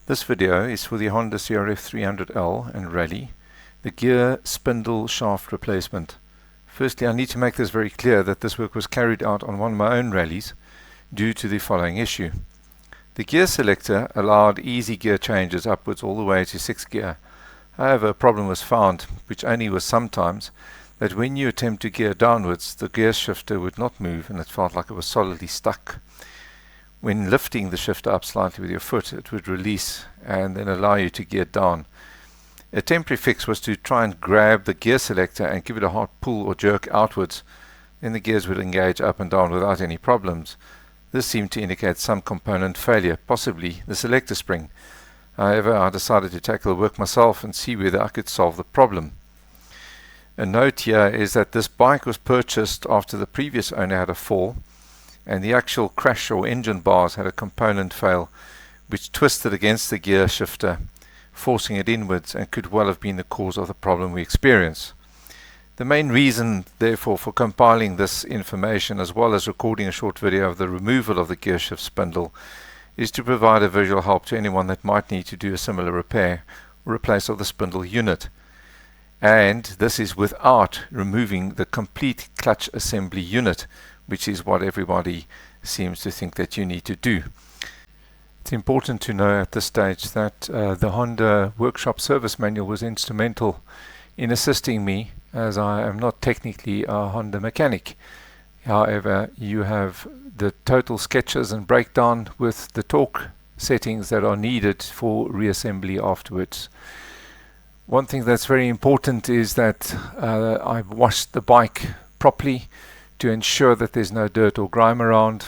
This video is for the Honda CRF300L and Rally, the Gear Spindle Shaft replacement. Firstly, I need to make this very clear that this work was carried out on one of my own rallies due to the following issue. The gear selector allowed easy gear changes upwards all the way to 6th gear. However, a problem was found, which only was sometimes, that when you attempt to gear downwards, the gear shifter would not move and it felt like it was solidly stuck. When lifting the shifter up slightly with your foot, it would release and then allow you to gear down. A temporary fix was to try and grab the gear selector and give it a hard pull or jerk outwards. Then the gears would engage up and down without any problems. This seemed to indicate some component failure, possibly the selector spring. However, I decided to tackle the work myself and see whether I could solve the problem. A note here is that this bike was purchased after the previous owner had a fall, and the actual crash or engine bars had a component fail which twisted against the gear shifter, forcing it inwards, and could well have been the cause of the problem we experience. The main reason therefore for compiling this information, as well as recording a short video of the removal of the gear shift spindle, is to provide a visual help to anyone that might need to do a similar repair or replace of the spindle unit. And this is without removing the complete clutch assembly unit, which is what everybody seems to think that you need to do. It's important to know at this stage that the Honda workshop service manual was instrumental in assisting me, as I am not technically a Honda mechanic. However, you have the total sketches and breakdown with the torque settings that are needed for reassembly afterwards. One thing that's very important is that I've washed the bike properly to ensure that there's no dirt or grime around,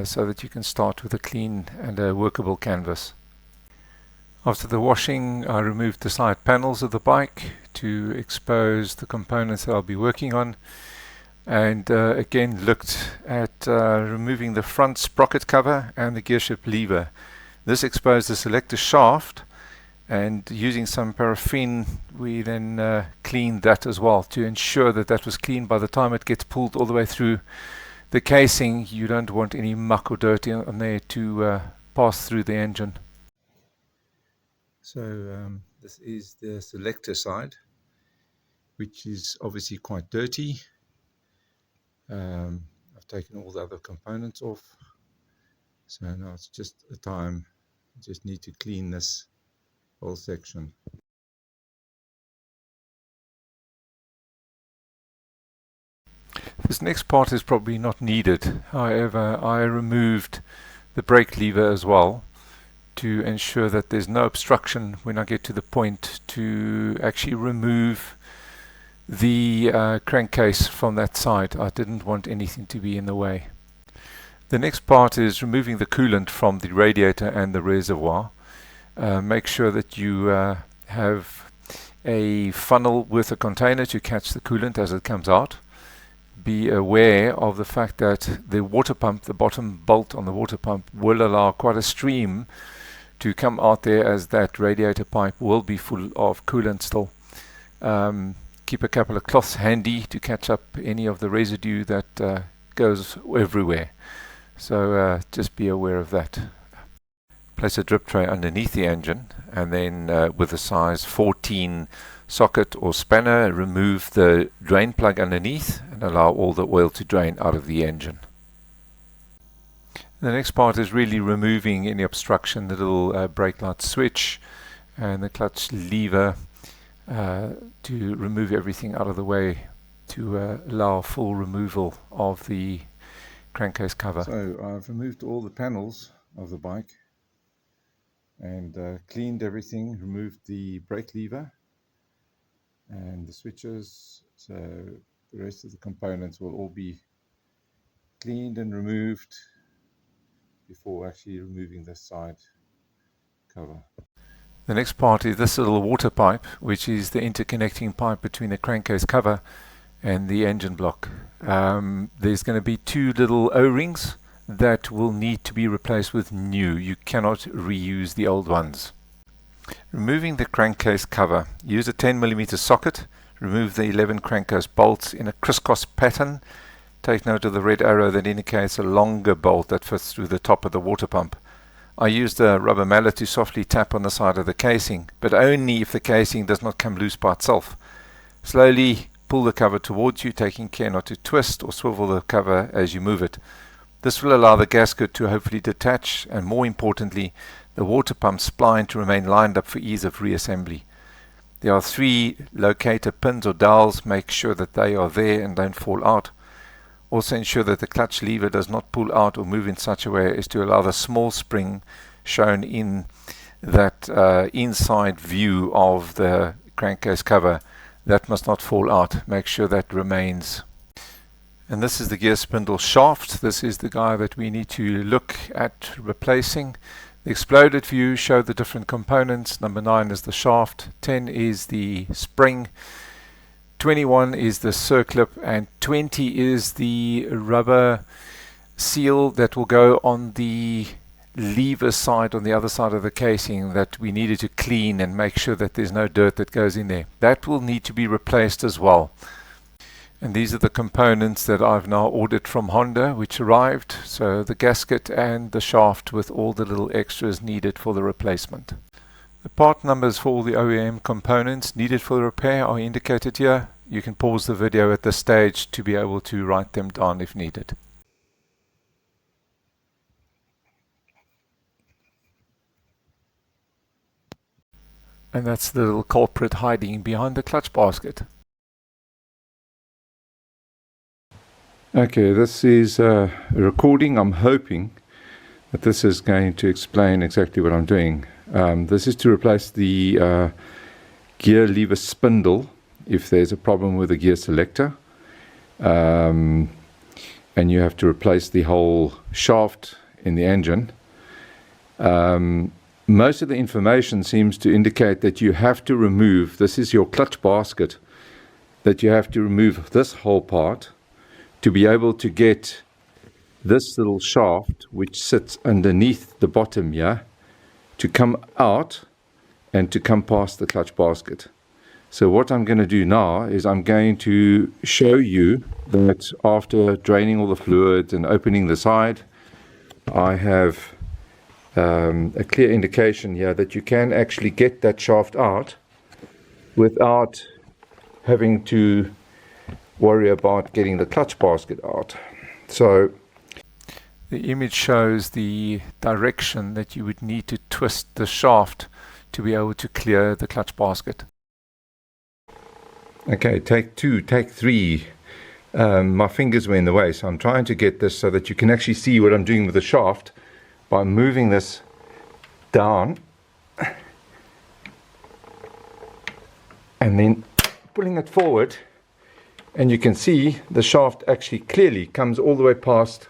so that you can start with a clean and a workable canvas. After the washing, I removed the side panels of the bike to expose the components that I'll be working on, and again looked at removing the front sprocket cover and the gearshift lever. This exposed the selector shaft, and using some paraffin we then cleaned that as well to ensure that that was clean by the time it gets pulled all the way through the casing. You don't want any muck or dirt on there to pass through the engine. So this is the selector side, which is obviously quite dirty. I've taken all the other components off, so now it's just a time. I just need to clean this whole section. This next part is probably not needed. However, I removed the brake lever as well to ensure that there's no obstruction when I get to the point to actually remove the crankcase from that side. I didn't want anything to be in the way. The next part is removing the coolant from the radiator and the reservoir. Make sure that you have a funnel with a container to catch the coolant as it comes out. Be aware of the fact that the water pump, the bottom bolt on the water pump, will allow quite a stream to come out there, as that radiator pipe will be full of coolant still. Keep a couple of cloths handy to catch up any of the residue that goes everywhere. So just be aware of that. Place a drip tray underneath the engine, and then with a size 14 socket or spanner, remove the drain plug underneath and allow all the oil to drain out of the engine. The next part is really removing any obstruction, the little brake light switch and the clutch lever, to remove everything out of the way to allow full removal of the crankcase cover. So I've removed all the panels of the bike and cleaned everything, removed the brake lever and the switches, so the rest of the components will all be cleaned and removed before actually removing the side cover. The next part is this little water pipe, which is the interconnecting pipe between the crankcase cover and the engine block. There's going to be two little O-rings that will need to be replaced with new. You cannot reuse the old ones. Removing the crankcase cover, use a 10mm socket. Remove the 11 crankcase bolts in a crisscross pattern. Take note of the red arrow that indicates a longer bolt that fits through the top of the water pump. I used a rubber mallet to softly tap on the side of the casing, but only if the casing does not come loose by itself. Slowly pull the cover towards you, taking care not to twist or swivel the cover as you move it. This will allow the gasket to hopefully detach, and more importantly, the water pump spline to remain lined up for ease of reassembly. There are 3 locator pins or dowels. Make sure that they are there and don't fall out. Also ensure that the clutch lever does not pull out or move in such a way as to allow the small spring shown in that inside view of the crankcase cover. That must not fall out. Make sure that remains. And this is the gear spindle shaft. This is the guy that we need to look at replacing. The exploded view show the different components. Number 9 is the shaft, 10 is the spring, 21 is the circlip, and 20 is the rubber seal that will go on the lever side on the other side of the casing that we needed to clean and make sure that there's no dirt that goes in there. That will need to be replaced as well. And these are the components that I've now ordered from Honda, which arrived. So the gasket and the shaft with all the little extras needed for the replacement. The part numbers for all the OEM components needed for the repair are indicated here. You can pause the video at this stage to be able to write them down if needed. And that's the little culprit hiding behind the clutch basket. Okay, this is a recording. I'm hoping that this is going to explain exactly what I'm doing. This is to replace the gear lever spindle if there's a problem with the gear selector, and you have to replace the whole shaft in the engine. Most of the information seems to indicate that you have to remove, this is your clutch basket, that you have to remove this whole part to be able to get this little shaft, which sits underneath the bottom here, to come out and to come past the clutch basket. So what I'm going to do now is I'm going to show you that after draining all the fluid and opening the side, I have a clear indication here that you can actually get that shaft out without having to worry about getting the clutch basket out. So the image shows the direction that you would need to twist the shaft to be able to clear the clutch basket. Okay, take 2, take 3. My fingers were in the way, so I'm trying to get this so that you can actually see what I'm doing with the shaft by moving this down and then pulling it forward, and you can see the shaft actually clearly comes all the way past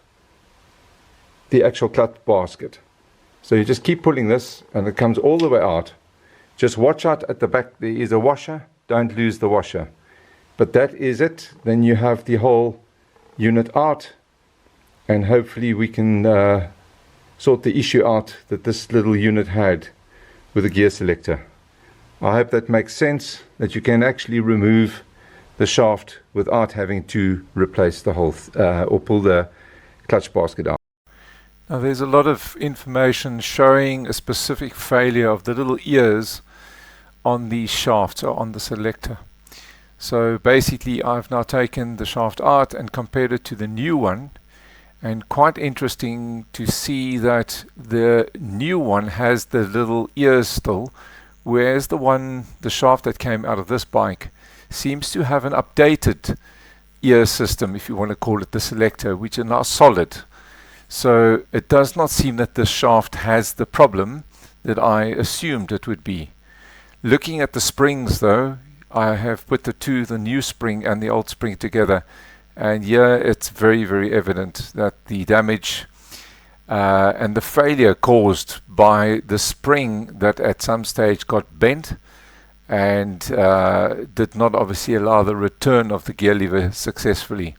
the actual clutch basket. So you just keep pulling this and it comes all the way out. Just watch out at the back, there is a washer, don't lose the washer. But that is it. Then you have the whole unit out, and hopefully we can sort the issue out that this little unit had with the gear selector. I hope that makes sense, that you can actually remove the shaft without having to replace the whole or pull the clutch basket out. Now there's a lot of information showing a specific failure of the little ears on the shaft or on the selector. So basically I've now taken the shaft out and compared it to the new one, and quite interesting to see that the new one has the little ears still, whereas the shaft that came out of this bike seems to have an updated ear system, if you want to call it the selector, which are now solid. So it does not seem that the shaft has the problem that I assumed it would be. Looking at the springs though, I have put the new spring and the old spring together, and here it's very, very evident that the damage and the failure caused by the spring that at some stage got bent and did not obviously allow the return of the gear lever successfully.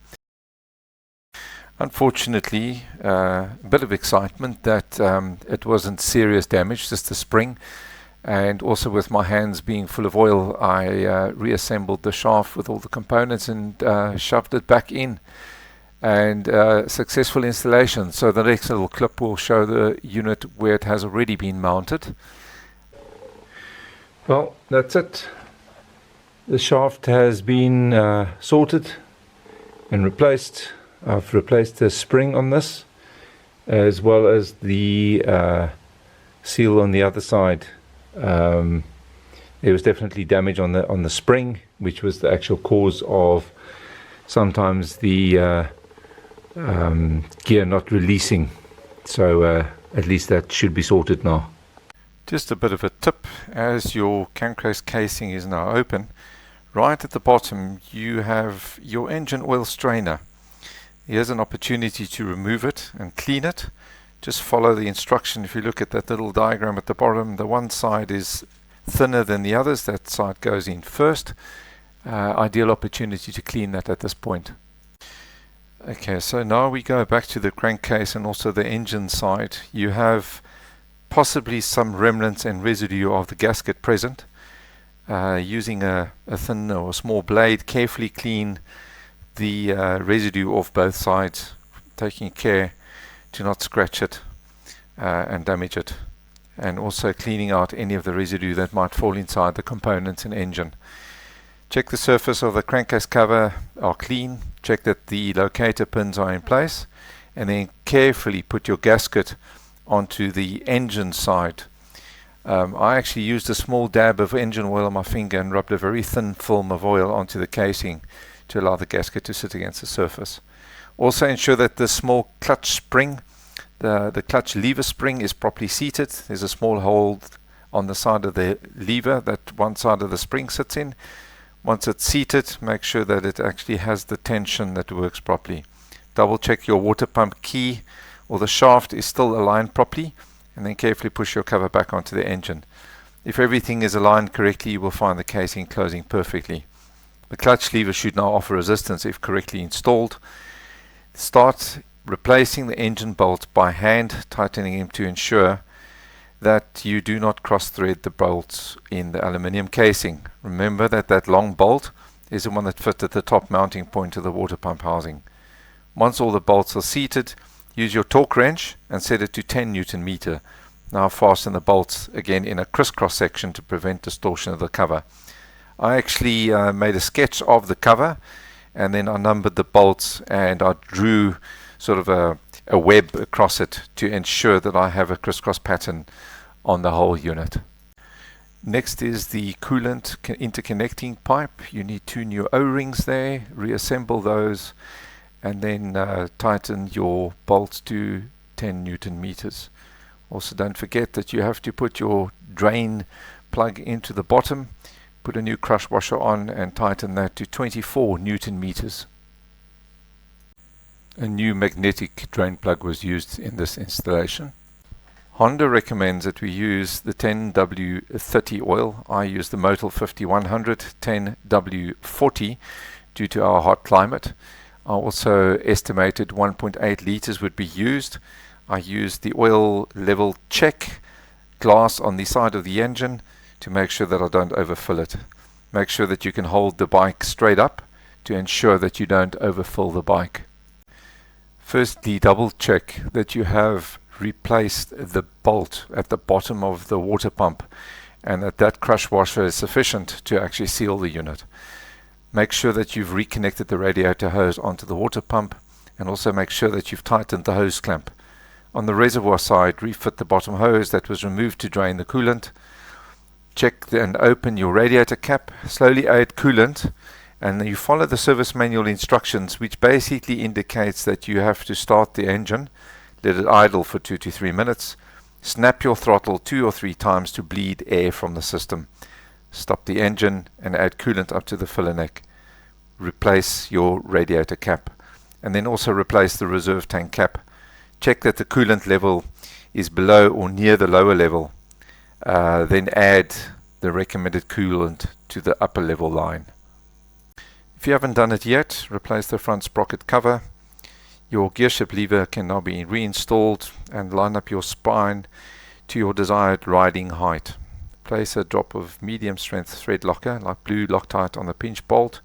Unfortunately, a bit of excitement that it wasn't serious damage, just the spring. And also with my hands being full of oil, I reassembled the shaft with all the components and shoved it back in. and successful installation. So the next little clip will show the unit where it has already been mounted. Well, that's it. The shaft has been sorted and replaced. I've replaced the spring on this, as well as the seal on the other side. There was definitely damage on the spring, which was the actual cause of sometimes the gear not releasing. So at least that should be sorted now. Just a bit of a tip: as your crankcase casing is now open, right at the bottom you have your engine oil strainer. Here's an opportunity to remove it and clean it. Just follow the instruction. If you look at that little diagram at the bottom, the one side is thinner than the others. That side goes in first. Ideal opportunity to clean that at this point. Okay, so now we go back to the crankcase and also the engine side. You have possibly some remnants and residue of the gasket present. Using a thin or small blade, carefully clean the residue off both sides, taking care to not scratch it and damage it, and also cleaning out any of the residue that might fall inside the components and engine. Check the surface of the crankcase cover are clean, check that the locator pins are in place, and then carefully put your gasket onto the engine side. I actually used a small dab of engine oil on my finger and rubbed a very thin film of oil onto the casing to allow the gasket to sit against the surface. Also ensure that the small clutch spring, the clutch lever spring, is properly seated. There's a small hole on the side of the lever that one side of the spring sits in. Once it's seated, make sure that it actually has the tension that works properly. Double check your water pump key or the shaft is still aligned properly, and then carefully push your cover back onto the engine. If everything is aligned correctly, you will find the casing closing perfectly. The clutch lever should now offer resistance if correctly installed. Start replacing the engine bolt by hand, tightening them to ensure that you do not cross thread the bolts in the aluminium casing. Remember that that long bolt is the one that fits at the top mounting point of the water pump housing. Once all the bolts are seated, use your torque wrench and set it to 10 Newton meter. Now fasten the bolts again in a crisscross section to prevent distortion of the cover. I actually made a sketch of the cover, and then I numbered the bolts and I drew sort of a web across it to ensure that I have a crisscross pattern on the whole unit. Next is the coolant interconnecting pipe. You need 2 new O-rings there. Reassemble those and then tighten your bolts to 10 Newton meters. Also, don't forget that you have to put your drain plug into the bottom, put a new crush washer on and tighten that to 24 Newton meters. A new magnetic drain plug was used in this installation. Honda recommends that we use the 10W30 oil. I use the Motul 5100 10W40 due to our hot climate. I also estimated 1.8 liters would be used. I used the oil level check glass on the side of the engine to make sure that I don't overfill it. Make sure that you can hold the bike straight up to ensure that you don't overfill the bike. Firstly, double check that you have replaced the bolt at the bottom of the water pump and that crush washer is sufficient to actually seal the unit. Make sure that you've reconnected the radiator hose onto the water pump, and also make sure that you've tightened the hose clamp. On the reservoir side, refit the bottom hose that was removed to drain the coolant. Check and open your radiator cap, slowly add coolant, and you follow the service manual instructions, which basically indicates that you have to start the engine, let it idle for 2 to 3 minutes, snap your throttle 2 or 3 times to bleed air from the system. Stop the engine and add coolant up to the filler neck. Replace your radiator cap, and then also replace the reserve tank cap. Check that the coolant level is below or near the lower level. Then add the recommended coolant to the upper level line. If you haven't done it yet, replace the front sprocket cover. Your gear shift lever can now be reinstalled, and line up your spine to your desired riding height. Place a drop of medium strength thread locker like blue Loctite on the pinch bolt.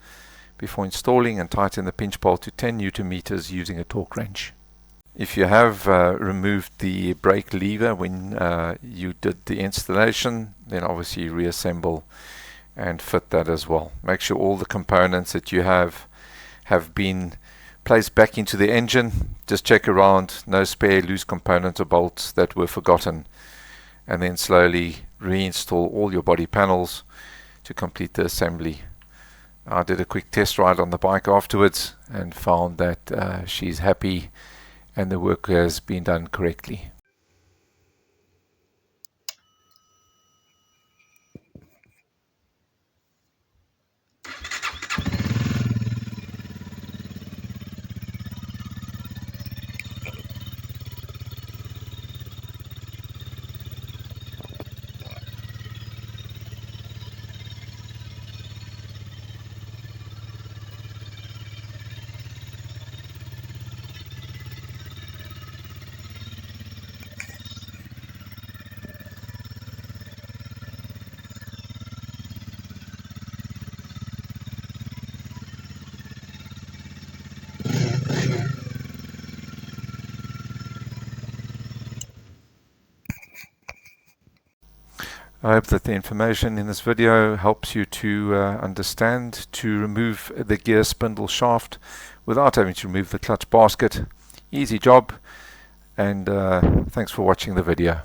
before installing, and tighten the pinch pole to 10 Newton meters using a torque wrench. If you have removed the brake lever when you did the installation, then obviously reassemble and fit that as well. Make sure all the components that you have been placed back into the engine. Just check around, no spare loose components or bolts that were forgotten, and then slowly reinstall all your body panels to complete the assembly. I did a quick test ride on the bike afterwards and found that she's happy and the work has been done correctly. I hope that the information in this video helps you to understand to remove the gear spindle shaft without having to remove the clutch basket. Easy job, and thanks for watching the video.